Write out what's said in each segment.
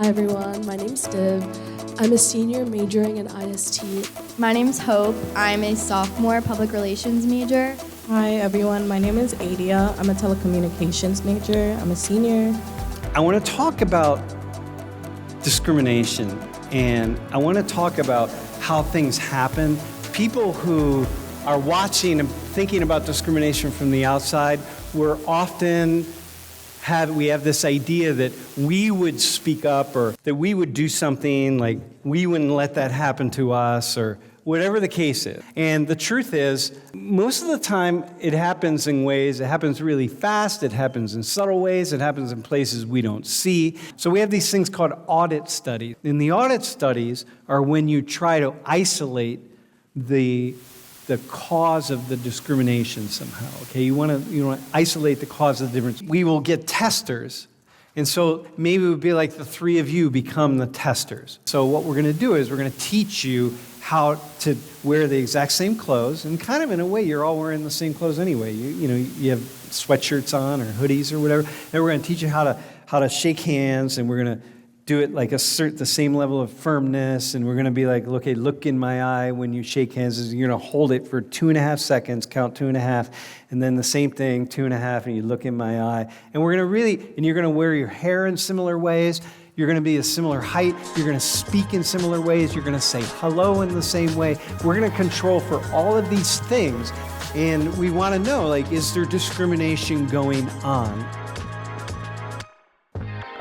Hi everyone, my name's Div. I'm a senior majoring in IST. My name's Hope. I'm a sophomore public relations major. Hi everyone, my name is Adia. I'm a telecommunications major. I'm a senior. I want to talk about discrimination, and I want to talk about how things happen. People who are watching and thinking about discrimination from the outside, we have this idea that we would speak up or that we would do something, like we wouldn't let that happen to us, or whatever the case is. And the truth is, most of the time it happens in ways, it happens really fast, it happens in subtle ways, it happens in places we don't see. So we have these things called audit studies. And the audit studies are when you try to isolate the cause of the discrimination somehow, okay? You want to isolate the cause of the difference. We will get testers, and so maybe it would be like the three of you become the testers. So what we're going to do is we're going to teach you how to wear the exact same clothes, and kind of in a way you're all wearing the same clothes anyway. You have sweatshirts on or hoodies or whatever, and we're going to teach you how to shake hands, and we're going to do it like the same level of firmness, and we're going to be like, okay, look in my eye when you shake hands. You're going to hold it for 2.5 seconds, count 2.5, and then the same thing, 2.5, and you look in my eye. And we're going to and you're going to wear your hair in similar ways. You're going to be a similar height. You're going to speak in similar ways. You're going to say hello in the same way. We're going to control for all of these things, and we want to know, like, is there discrimination going on?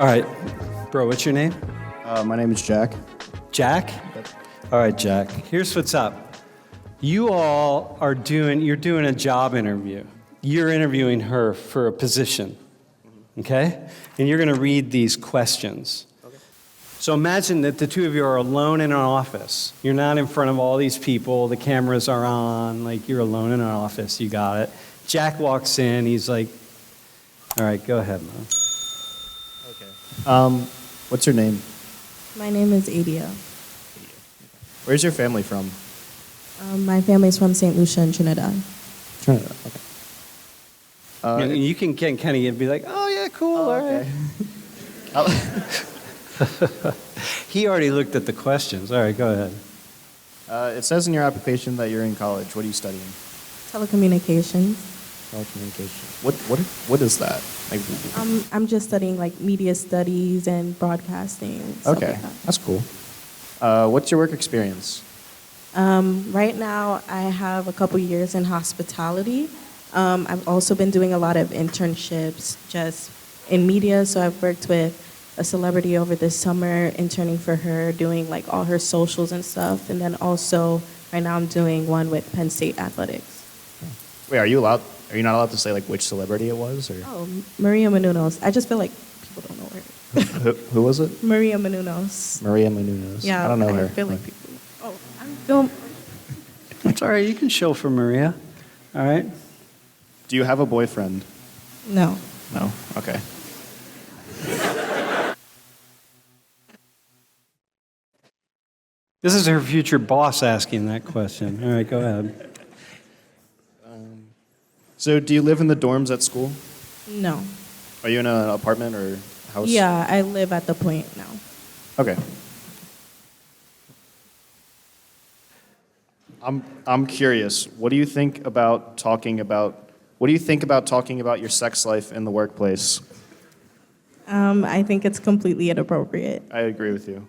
All right. Bro, what's your name? My name is Jack. Jack? All right, Jack. Here's what's up. You all you're doing a job interview. You're interviewing her for a position, okay? And you're going to read these questions. Okay. So imagine that the two of you are alone in an office. You're not in front of all these people. The cameras are on. Like, you're alone in an office. You got it. Jack walks in. He's like, all right, go ahead, man. Okay. What's your name? My name is Adia. Where's your family from? My family's from St. Lucia in Trinidad. Trinidad, okay. And you can kind of be like, oh, yeah, cool, all right. He already looked at the questions. All right, go ahead. It says in your application that you're in college. What are you studying? Telecommunications. Telecommunications. What is that? Like, I'm just studying like media studies and broadcasting. Okay, like that. That's cool. What's your work experience? Right now, I have a couple years in hospitality. I've also been doing a lot of internships just in media. So I've worked with a celebrity over this summer, interning for her, doing like all her socials and stuff. And then also, right now I'm doing one with Penn State Athletics. Wait, are you not allowed to say like which celebrity it was? Or? Oh, Maria Menounos. I just feel like people don't know her. Who was it? Maria Menounos. Maria Menounos. Yeah, I don't know her. I feel like people. Oh, I'm film. It's all right. You can show for Maria. All right. Do you have a boyfriend? No. No. Okay. This is her future boss asking that question. All right, go ahead. So, do you live in the dorms at school? No. Are you in an apartment or house? Yeah, I live at the Point now. Okay. I'm curious. What do you think about talking about your sex life in the workplace? I think it's completely inappropriate. I agree with you.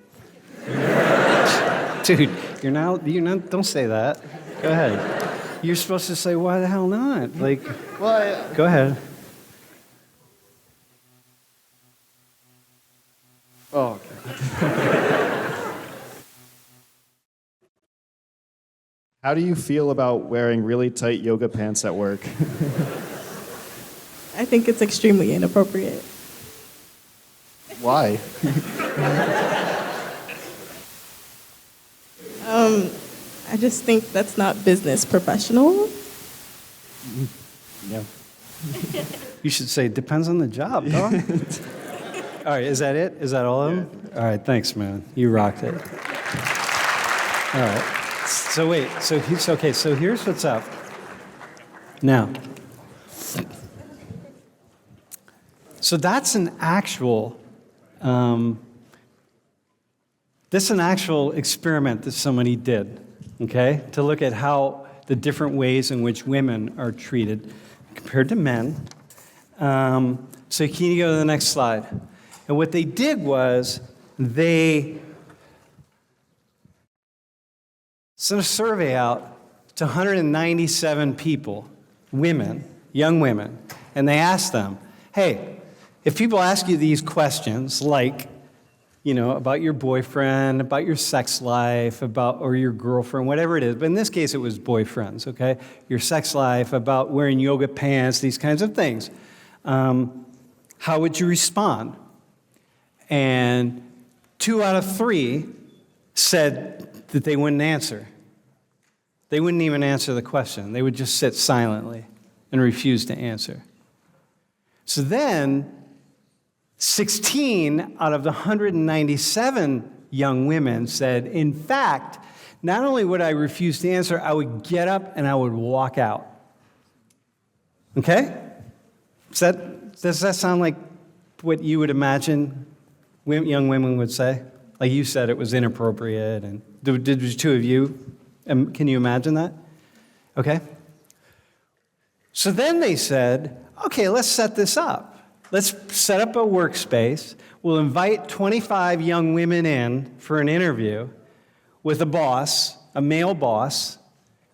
Dude, you're not, don't say that. Go ahead. You're supposed to say, why the hell not? Like, Well, go ahead. Oh, okay. How do you feel about wearing really tight yoga pants at work? I think it's extremely inappropriate. Why? I just think that's not business professional. Yeah. You should say, depends on the job, dog. All right, is that it? Is that all of them? All right, thanks, man. You rocked it. All right. So wait, so here's what's up. Now, so that's an actual This is an actual experiment that somebody did, okay, to look at how the different ways in which women are treated compared to men. So can you go to the next slide? And what they did was they sent a survey out to 197 people, women, young women, and they asked them, hey, if people ask you these questions like, about your boyfriend, about your sex life, or your girlfriend, whatever it is. But in this case, it was boyfriends, okay? Your sex life, about wearing yoga pants, these kinds of things. How would you respond? And 2 out of 3 said that they wouldn't answer. They wouldn't even answer the question. They would just sit silently and refuse to answer. So then, 16 out of the 197 young women said, in fact, not only would I refuse to answer, I would get up and I would walk out. Okay? Does that sound like what you would imagine young women would say? Like you said, it was inappropriate. And did the 2 of you, can you imagine that? Okay? So then they said, okay, let's set this up. Let's set up a workspace. We'll invite 25 young women in for an interview with a boss, a male boss,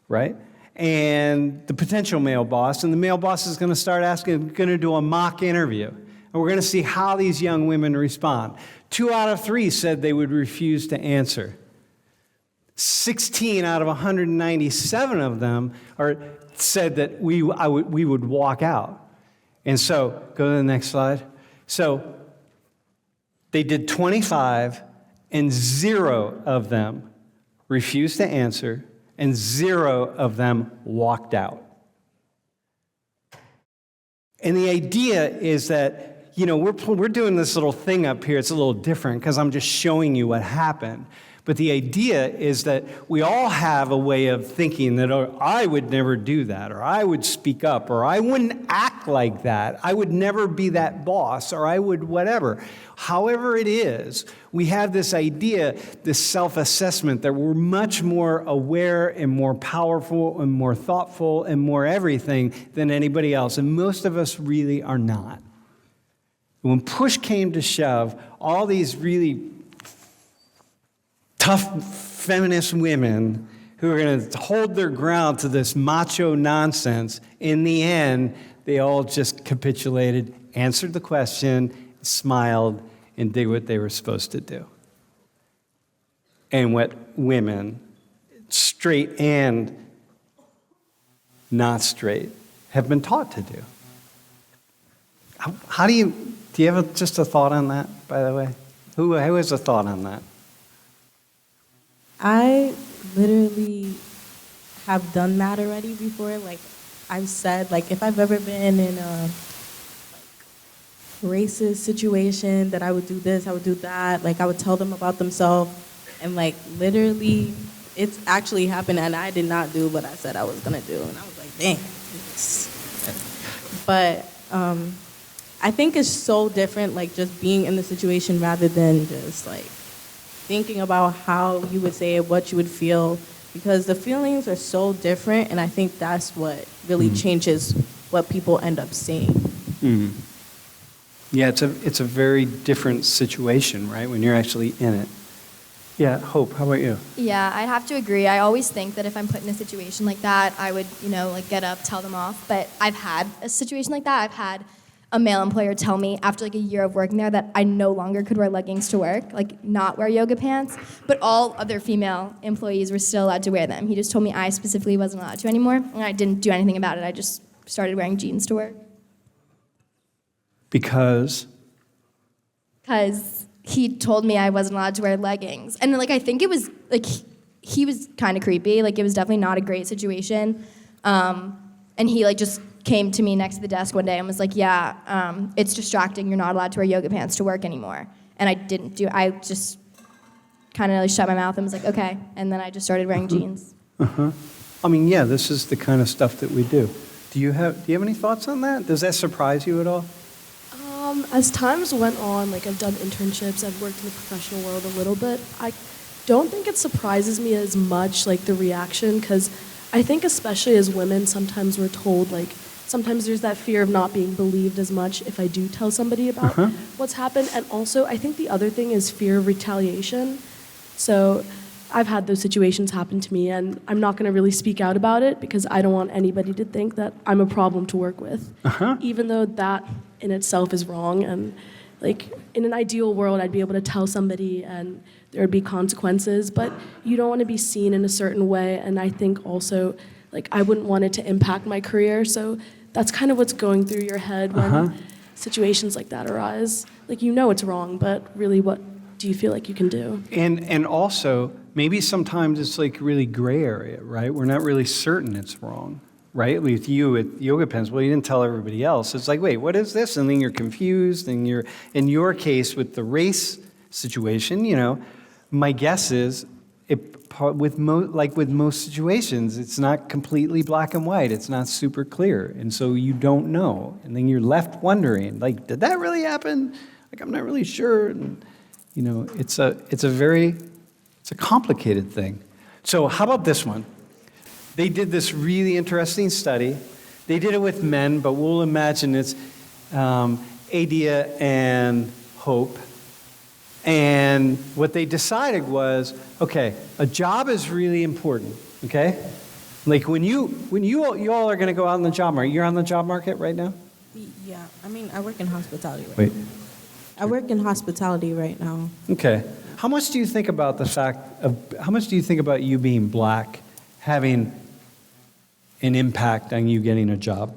right? And the potential male boss. And the male boss is going to start going to do a mock interview. And we're going to see how these young women respond. 2 out of 3 said they would refuse to answer. 16 out of 197 of them said that we would walk out. And so, go to the next slide. So, they did 25, and 0 of them refused to answer, and 0 of them walked out. And the idea is that, we're doing this little thing up here. It's a little different because I'm just showing you what happened. But the idea is that we all have a way of thinking that, oh, I would never do that, or I would speak up, or I wouldn't act like that. I would never be that boss, or I would whatever. However it is, we have this idea, this self-assessment that we're much more aware and more powerful and more thoughtful and more everything than anybody else. And most of us really are not. When push came to shove, all these really tough feminist women who are going to hold their ground to this macho nonsense, in the end, they all just capitulated, answered the question, smiled, and did what they were supposed to do. And what women, straight and not straight, have been taught to do. How do you have just a thought on that, by the way? Who has a thought on that? I literally have done that already before. Like I've said, if I've ever been in a racist situation, that I would do this, I would do that. I would tell them about themselves, and literally, it's actually happened, and I did not do what I said I was gonna do, and I was like, dang. But I think it's so different, just being in the situation rather than just thinking about how you would say it, what you would feel, because the feelings are so different, and I think that's what really changes what people end up saying. Mm-hmm. Yeah, it's a very different situation, right, when you're actually in it. Yeah, Hope, how about you? Yeah, I'd have to agree. I always think that if I'm put in a situation like that, I would, get up, tell them off. But I've had a situation like that. I've had a male employer tell me after a year of working there that I no longer could wear leggings to work, not wear yoga pants, but all other female employees were still allowed to wear them. He just told me I specifically wasn't allowed to anymore, and I didn't do anything about it. I just started wearing jeans to work. Because he told me I wasn't allowed to wear leggings. And I think it was he was kind of creepy. It was definitely not a great situation. And he just came to me next to the desk one day and was like, yeah, it's distracting. You're not allowed to wear yoga pants to work anymore. And I just kind of shut my mouth and was like, okay. And then I just started wearing jeans. Yeah, this is the kind of stuff that we do. Do you have any thoughts on that? Does that surprise you at all? As times went on, like I've done internships, I've worked in the professional world a little bit. I don't think it surprises me as much, like the reaction, because I think especially as women, sometimes we're told, like, sometimes there's that fear of not being believed as much if I do tell somebody about what's happened. And also, I think the other thing is fear of retaliation. So I've had those situations happen to me, and I'm not going to really speak out about it because I don't want anybody to think that I'm a problem to work with, even though that in itself is wrong. And like in an ideal world, I'd be able to tell somebody and there would be consequences, but you don't want to be seen in a certain way. And I think also, like, I wouldn't want it to impact my career. So that's kind of what's going through your head when situations like that arise. Like, you know it's wrong, but really what do you feel like you can do? And also, maybe sometimes it's like really gray area, right? We're not really certain it's wrong, right? With you with yoga pens, well, you didn't tell everybody else. It's like, wait, what is this? And then you're confused, and you're, in your case, with the race situation, you know, my guess is, with most situations, it's not completely black and white. It's not super clear, and so you don't know, and then you're left wondering, like, did that really happen? Like, I'm not really sure. And, you know, it's a complicated thing. So how about this one? They did this really interesting study. They did it with men, but we'll imagine it's Adia and Hope. And what they decided was, okay, a job is really important, okay? Like when you all are going to go out in the job market, you're on the job market right now? Yeah, I mean, I work in hospitality right Wait. now. I work in hospitality right now. Okay. How much do you think about how much do you think about you being black having an impact on you getting a job?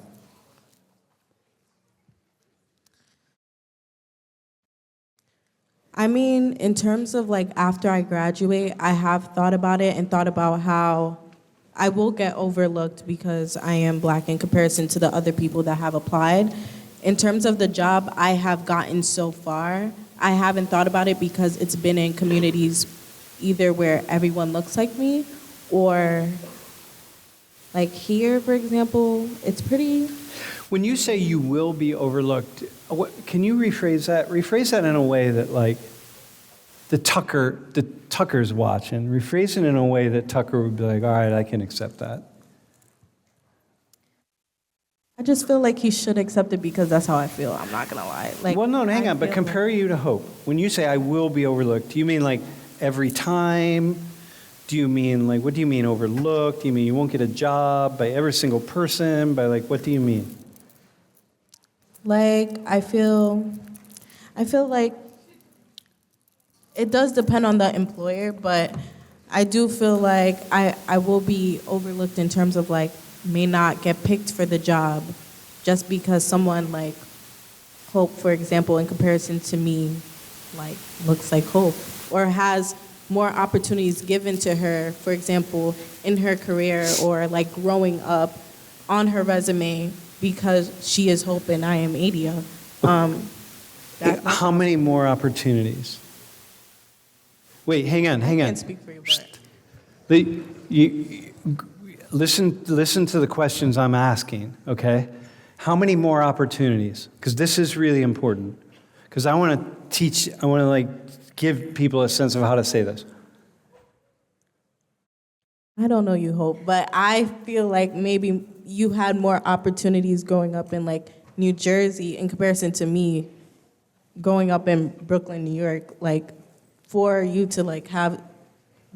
I mean, in terms of like after I graduate, I have thought about it and thought about how I will get overlooked because I am black in comparison to the other people that have applied. In terms of the job I have gotten so far, I haven't thought about it because it's been in communities either where everyone looks like me or like here, for example, it's pretty... When you say you will be overlooked, can you rephrase that? Rephrase that in a way that, like, the Tucker's watching. Rephrase it in a way that Tucker would be like, all right, I can accept that. I just feel like he should accept it because that's how I feel. I'm not gonna lie. Like, well, no, hang on, but compare you to Hope. When you say I will be overlooked, do you mean like every time? Do you mean like, what do you mean overlooked? Do you mean you won't get a job by every single person? By like, what do you mean? Like, I feel like it does depend on the employer, but I do feel like I will be overlooked in terms of like may not get picked for the job just because someone like Hope, for example, in comparison to me, like looks like Hope or has more opportunities given to her, for example, in her career or like growing up on her resume because she is Hope and I am Adia. How many more opportunities? Wait, hang on. I can't speak for you, but... Listen to the questions I'm asking, okay? How many more opportunities? Because this is really important. Because I want to like give people a sense of how to say this. I don't know you, Hope, but I feel like maybe you had more opportunities growing up in like New Jersey in comparison to me growing up in Brooklyn, New York, like for you to like have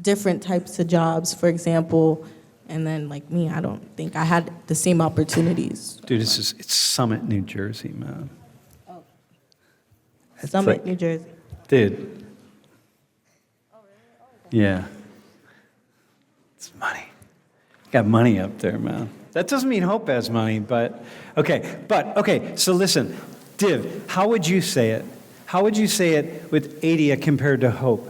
different types of jobs, for example, and then like me, I don't think I had the same opportunities. Dude, it's Summit, New Jersey, man. Oh. It's Summit, like, New Jersey. Dude. Yeah. It's money. Got money up there, man. That doesn't mean Hope has money, but okay, so listen. Div, how would you say it? How would you say it with Adia compared to Hope?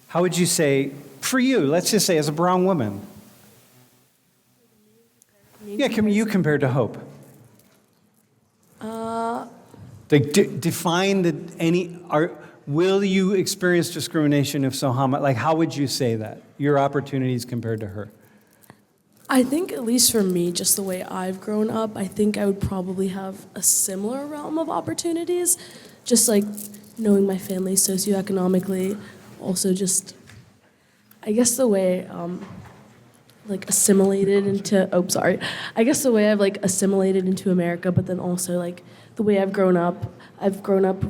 How would you say, for you, let's just say as a brown woman? Yeah, you compared to Hope. Define will you experience discrimination? If so, how much? Like, how would you say that? Your opportunities compared to her? I think, at least for me, just the way I've grown up, I think I would probably have a similar realm of opportunities. Just like knowing my family socioeconomically, also just, I guess the way, like assimilated into, oh, sorry. I guess the way I've like assimilated into America, but then also like the way I've grown up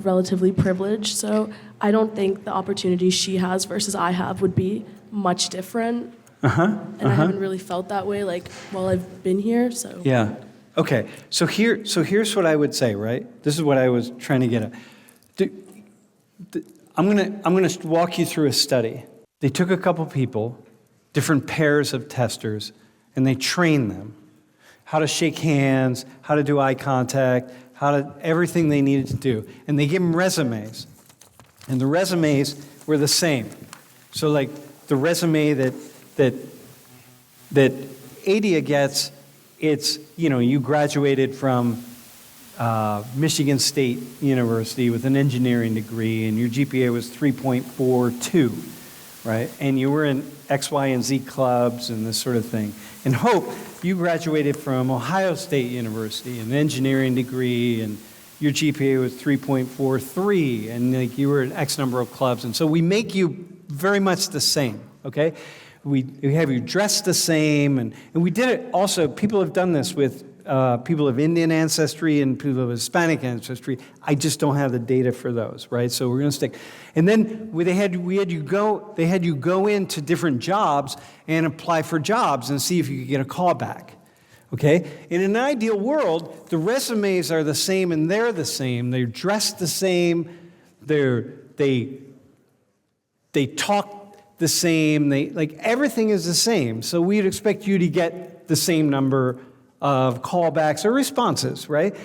relatively privileged. So I don't think the opportunities she has versus I have would be much different. And I haven't really felt that way like while I've been here. So Yeah. Okay. So here's what I would say, right? This is what I was trying to get at. I'm gonna walk you through a study. They took a couple people, different pairs of testers, and they trained them how to shake hands, how to do eye contact, everything they needed to do. And they gave them resumes. And the resumes were the same. So like the resume that Adia gets, it's, you graduated from Michigan State University with an engineering degree, and your GPA was 3.42, right? And you were in X, Y, and Z clubs and this sort of thing. And Hope, you graduated from Ohio State University, an engineering degree, and your GPA was 3.43, and like you were in X number of clubs. And so we make you very much the same, okay? We have you dressed the same, and we did it also. People have done this with people of Indian ancestry and people of Hispanic ancestry. I just don't have the data for those, right? So we're going to stick. And then they had you go into different jobs and apply for jobs and see if you could get a call back. Okay? In an ideal world, the resumes are the same and they're the same. They're dressed the same. They talk the same. Everything is the same. So we'd expect you to get the same number of callbacks or responses, right?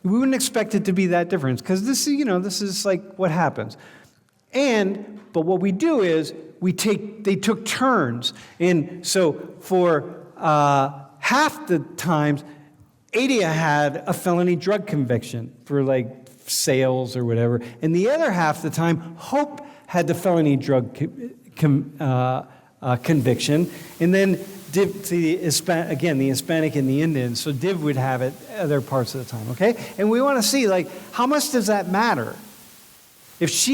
We wouldn't expect it to be that different because this is like what happens. But what we do is they took turns. And so for half the times, Adia had a felony drug conviction for like sales or whatever. And the other half the time, Hope had the felony drug conviction. And then Div, the Hispanic and the Indian, so Div would have it other parts of the time, okay? And we want to see, like, how much does that matter? If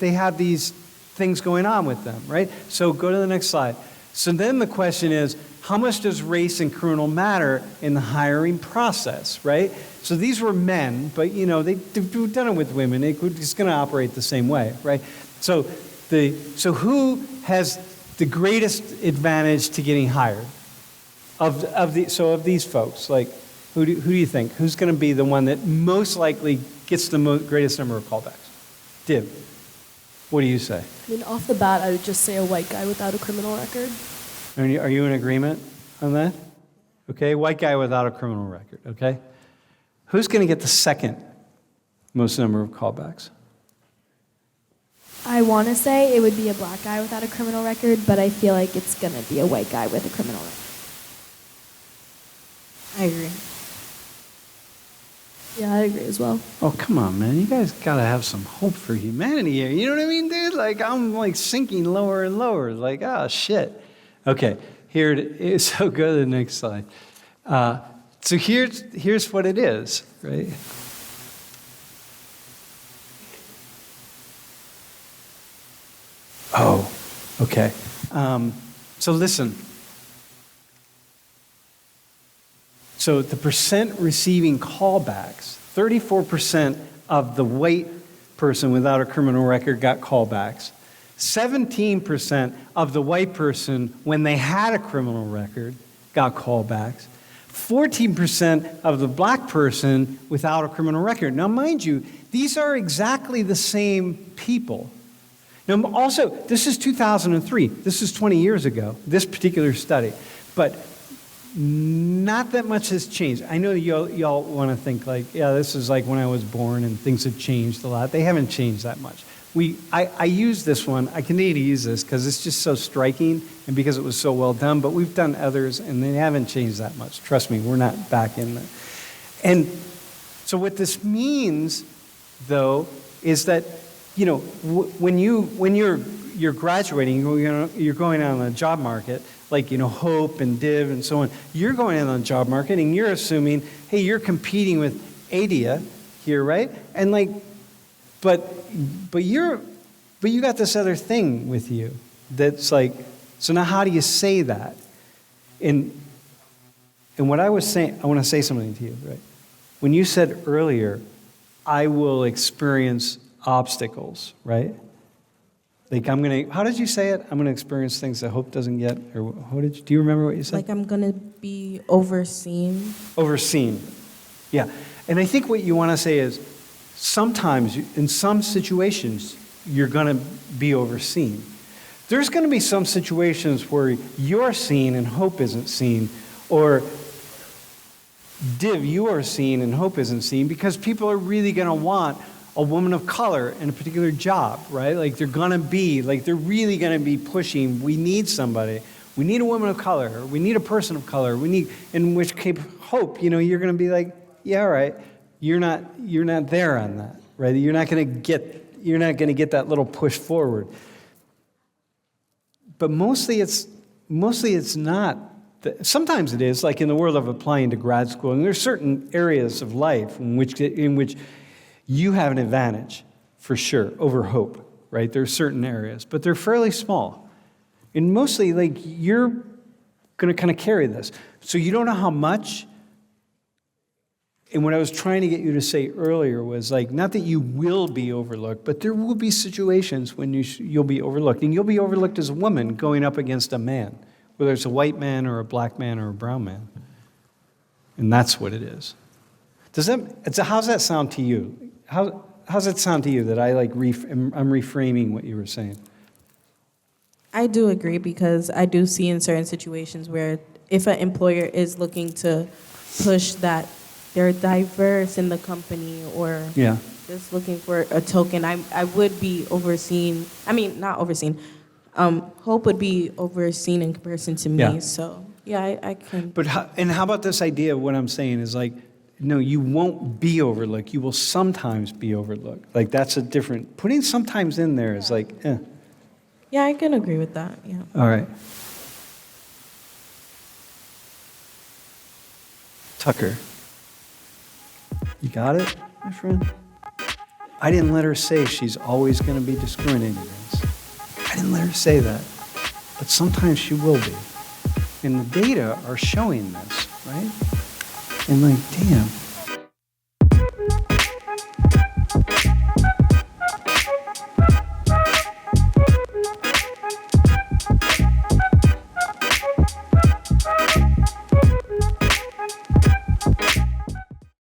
they have these things going on with them, right? So go to the next slide. So then the question is, how much does race and criminal matter in the hiring process, right? So these were men, but, they've done it with women. It's going to operate the same way, right? So who has the greatest advantage to getting hired of these folks? Like, who do you think? Who's going to be the one that most likely gets the greatest number of callbacks? Div, what do you say? I mean, off the bat, I would just say a white guy without a criminal record. Are you in agreement on that? Okay, white guy without a criminal record, okay? Who's going to get the second most number of callbacks? I want to say it would be a black guy without a criminal record, but I feel like it's going to be a white guy with a criminal record. I agree. Yeah, I agree as well. Oh, come on, man. You guys got to have some hope for humanity here. You know what I mean, dude? Like, I'm like sinking lower and lower. Like, oh, shit. Okay, here it is. So go to the next slide. So here's what it is, right? Oh, okay. So listen. So the percent receiving callbacks, 34% of the white person without a criminal record got callbacks. 17% of the white person, when they had a criminal record, got callbacks. 14% of the black person without a criminal record. Now, mind you, these are exactly the same people. Now, also, this is 2003. This is 20 years ago, this particular study. But not that much has changed. I know y'all want to think like, yeah, this is like when I was born and things have changed a lot. They haven't changed that much. I use this one. I continue to use this because it's just so striking and because it was so well done. But we've done others and they haven't changed that much. Trust me, we're not back in there. And so what this means, though, is that when you're graduating, you're going on the job market. like, Hope and Div and so on, you're going in on job market and you're assuming, hey, you're competing with Adia here, right? And like, but you got this other thing with you that's like, so now how do you say that? And what I was saying, I want to say something to you, right? When you said earlier, I will experience obstacles, right? Like how did you say it? I'm going to experience things that Hope doesn't get, or do you remember what you said? Like I'm going to be overseen. Overseen, yeah. And I think what you want to say is, sometimes, in some situations, you're going to be overseen. There's going to be some situations where you're seen and Hope isn't seen, or Div, you are seen and Hope isn't seen, because people are really going to want a woman of color in a particular job, right? Like they're really going to be pushing, we need somebody. We need a woman of color, or we need a person of color. In which case, Hope, you're going to be like, yeah, all right. You're not there on that, right? You're not going to get that little push forward. But mostly it's not. Sometimes it is, like in the world of applying to grad school, and there's certain areas of life in which you have an advantage, for sure, over Hope, right? There are certain areas, but they're fairly small. And mostly, like, you're going to kind of carry this. So you don't know how much. And what I was trying to get you to say earlier was, like, not that you will be overlooked, but there will be situations when you'll be overlooked. And you'll be overlooked as a woman going up against a man, whether it's a white man or a black man or a brown man. And that's what it is. How's that sound to you? How's it sound to you that I'm reframing what you were saying? I do agree, because I do see in certain situations where if an employer is looking to push that they're diverse in the company, or just looking for a token, I would be overseen. I mean, not overseen. Hope would be overseen in comparison to me. Yeah. So, yeah, I can. But how about this idea of what I'm saying is, like, no, you won't be overlooked. You will sometimes be overlooked. Like, that's a different, putting sometimes in there is like, eh. Yeah, I can agree with that, yeah. All right. Tucker. You got it, my friend? I didn't let her say she's always going to be discriminated against. I didn't let her say that. But sometimes she will be. And the data are showing this, right? And like, damn.